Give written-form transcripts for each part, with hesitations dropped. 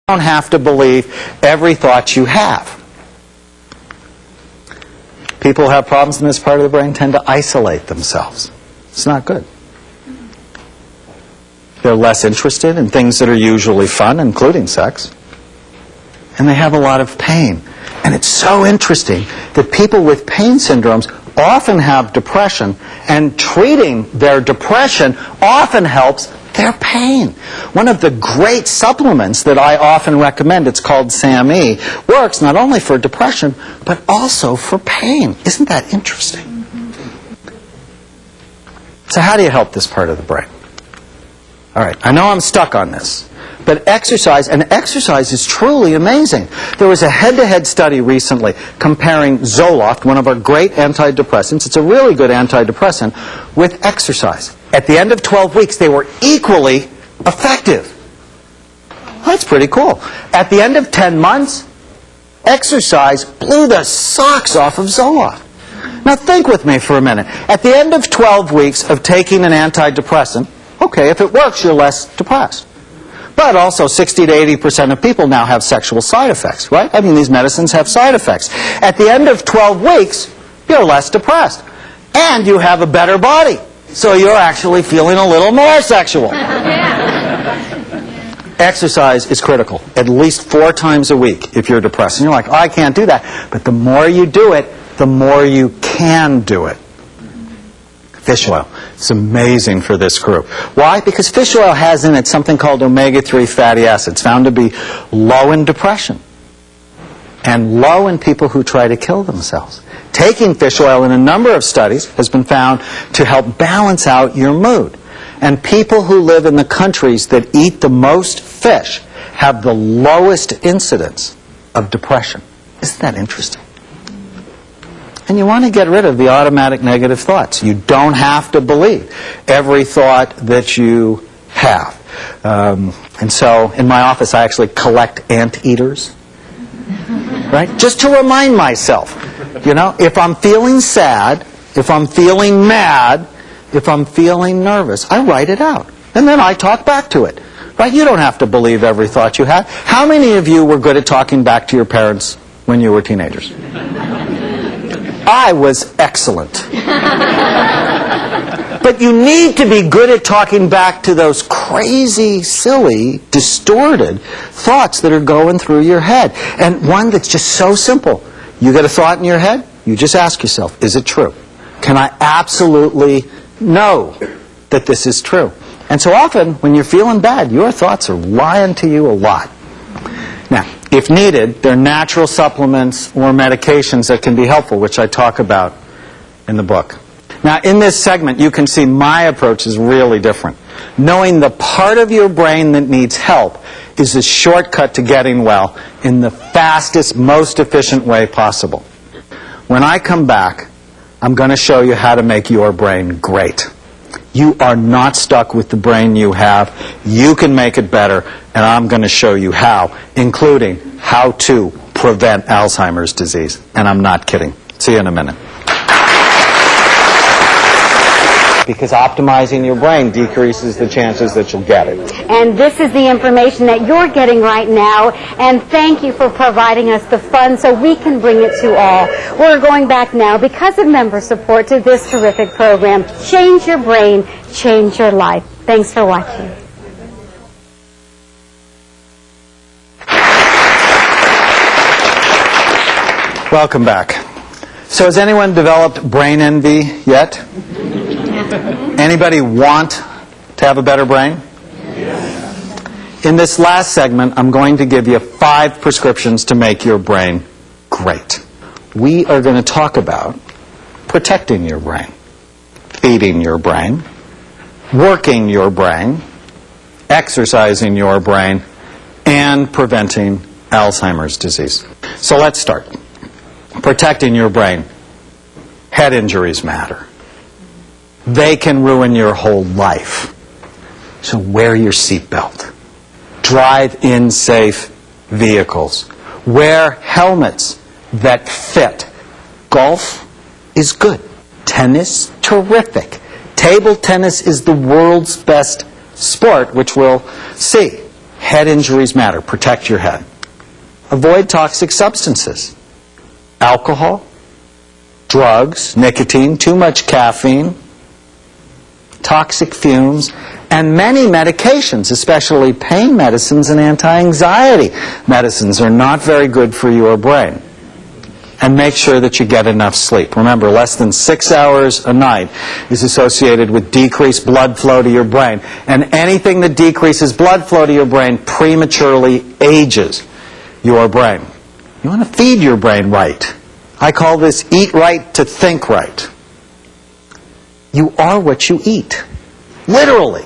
don't have to believe every thought you have. People who have problems in this part of the brain tend to isolate themselves. It's not good. They're less interested in things that are usually fun, including sex. And they have a lot of pain. And it's so interesting that people with pain syndromes often have depression, and treating their depression often helps their pain. One of the great supplements that I often recommend, it's called SAMe, works not only for depression, but also for pain. Isn't that interesting? So how do you help this part of the brain? All right, I know I'm stuck on this, but exercise is truly amazing. There was a head-to-head study recently comparing Zoloft, one of our great antidepressants, it's a really good antidepressant, with exercise. At the end of 12 weeks, they were equally effective. That's pretty cool. At the end of 10 months, exercise blew the socks off of Zoloft. Now think with me for a minute. At the end of 12 weeks of taking an antidepressant, okay, if it works, you're less depressed. But also 60 to 80% of people now have sexual side effects, right? I mean, these medicines have side effects. At the end of 12 weeks, you're less depressed. And you have a better body. So you're actually feeling a little more sexual. Exercise is critical, at least 4 times a week if you're depressed. And you're like, oh, I can't do that. But the more you do it, the more you can do it. Fish oil. It's amazing for this group. Why? Because fish oil has in it something called omega-3 fatty acids, found to be low in depression and low in people who try to kill themselves. Taking fish oil in a number of studies has been found to help balance out your mood. And people who live in the countries that eat the most fish have the lowest incidence of depression. Isn't that interesting? And you want to get rid of the automatic negative thoughts. You don't have to believe every thought that you have. And so in my office I actually collect anteaters, right? Just to remind myself, you know, if I'm feeling sad, if I'm feeling mad, if I'm feeling nervous, I write it out. And then I talk back to it, right? You don't have to believe every thought you have. How many of you were good at talking back to your parents when you were teenagers? I was excellent. But you need to be good at talking back to those crazy, silly, distorted thoughts that are going through your head. And one that's just so simple. You get a thought in your head, you just ask yourself, is it true? Can I absolutely know that this is true? And so often, when you're feeling bad, your thoughts are lying to you a lot. Now, if needed, there are natural supplements or medications that can be helpful, which I talk about in the book. Now, in this segment, you can see my approach is really different. Knowing the part of your brain that needs help is a shortcut to getting well in the fastest, most efficient way possible. When I come back, I'm going to show you how to make your brain great. You are not stuck with the brain you have. You can make it better, and I'm going to show you how, including how to prevent Alzheimer's disease. And I'm not kidding. See you in a minute. Because optimizing your brain decreases the chances that you'll get it. And this is the information that you're getting right now, and thank you for providing us the funds so we can bring it to all. We're going back now, because of member support, to this terrific program. Change your brain, change your life. Thanks for watching. Welcome back. So has anyone developed brain envy yet? Anybody want to have a better brain? Yes. In this last segment, I'm going to give you 5 prescriptions to make your brain great. We are going to talk about protecting your brain, feeding your brain, working your brain, exercising your brain, and preventing Alzheimer's disease. So let's start. Protecting your brain. Head injuries matter. They can ruin your whole life. So wear your seatbelt. Drive in safe vehicles. Wear helmets that fit. Golf is good. Tennis, terrific. Table tennis is the world's best sport, which we'll see. Head injuries matter. Protect your head. Avoid toxic substances. Alcohol, drugs, nicotine, too much caffeine, toxic fumes, and many medications, especially pain medicines and anti-anxiety medicines, are not very good for your brain. And make sure that you get enough sleep. Remember, less than 6 hours a night is associated with decreased blood flow to your brain. And anything that decreases blood flow to your brain prematurely ages your brain. You want to feed your brain right. I call this eat right to think right. You are what you eat. Literally.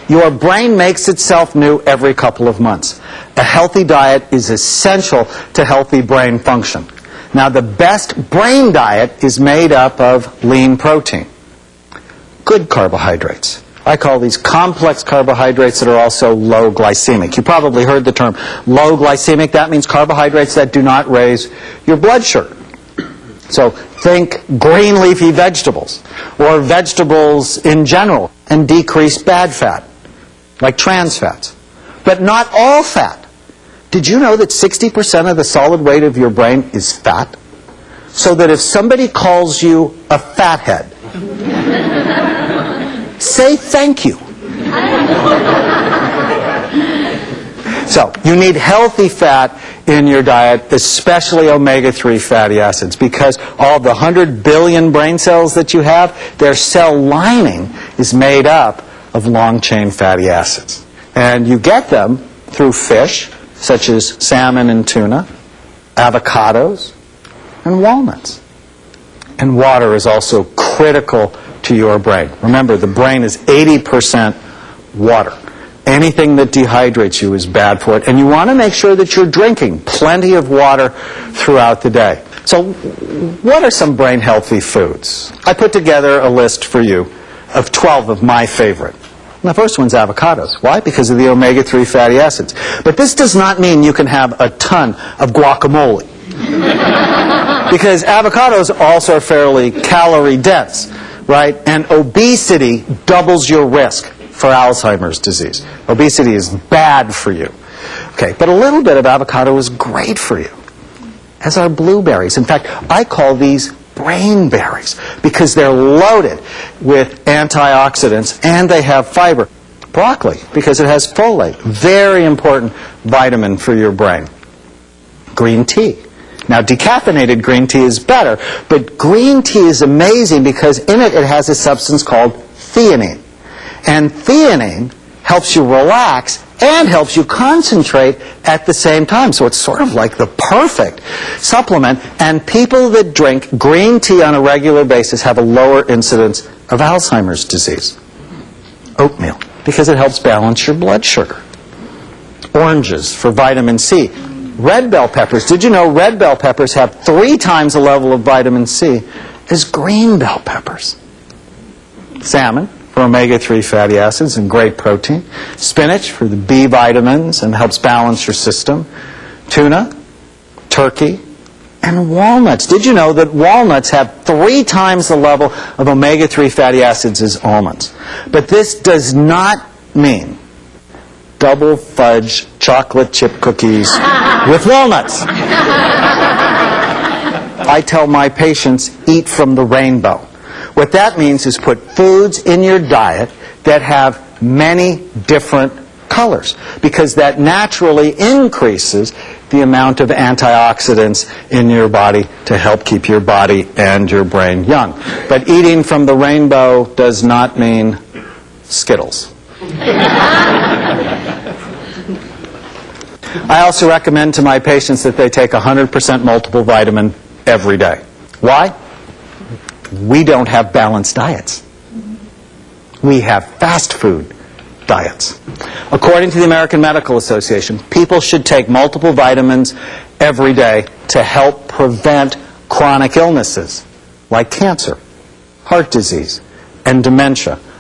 Your brain makes itself new every couple of months. A healthy diet is essential to healthy brain function. Now, the best brain diet is made up of lean protein, good carbohydrates. I call these complex carbohydrates that are also low glycemic. You probably heard the term low glycemic. That means carbohydrates that do not raise your blood sugar. So think green leafy vegetables or vegetables in general, and decrease bad fat, like trans fats. But not all fat. Did you know that 60% of the solid weight of your brain is fat? So that if somebody calls you a fathead, say thank you. So you need healthy fat in your diet, especially omega-3 fatty acids, because all the 100 billion brain cells that you have, their cell lining is made up of long-chain fatty acids. And you get them through fish, such as salmon and tuna, avocados, and walnuts. And water is also critical to your brain. Remember, the brain is 80% water. Anything that dehydrates you is bad for it. And you want to make sure that you're drinking plenty of water throughout the day. So what are some brain-healthy foods? I put together a list for you of 12 of my favorite. And the first one's avocados. Why? Because of the omega-3 fatty acids. But this does not mean you can have a ton of guacamole. Because avocados also are fairly calorie-dense, right? And obesity doubles your risk for Alzheimer's disease. Obesity is bad for you. Okay, but a little bit of avocado is great for you, as are blueberries. In fact, I call these brain berries because they're loaded with antioxidants and they have fiber. Broccoli, because it has folate, very important vitamin for your brain. Green tea. Now, decaffeinated green tea is better, but green tea is amazing because in it has a substance called theanine. And theanine helps you relax and helps you concentrate at the same time. So it's sort of like the perfect supplement. And people that drink green tea on a regular basis have a lower incidence of Alzheimer's disease. Oatmeal, because it helps balance your blood sugar. Oranges for vitamin C. Red bell peppers. Did you know red bell peppers have 3 times the level of vitamin C as green bell peppers? Salmon for omega-3 fatty acids and great protein. Spinach for the B vitamins and helps balance your system. Tuna, turkey, and walnuts. Did you know that walnuts have 3 times the level of omega-3 fatty acids as almonds? But this does not mean double fudge chocolate chip cookies with walnuts. I tell my patients, eat from the rainbow. What that means is put foods in your diet that have many different colors, because that naturally increases the amount of antioxidants in your body to help keep your body and your brain young. But eating from the rainbow does not mean Skittles. I also recommend to my patients that they take 100% multiple vitamin every day. Why? We don't have balanced diets. We have fast food diets. According to the American Medical Association, people should take multiple vitamins every day to help prevent chronic illnesses like cancer, heart disease, and dementia,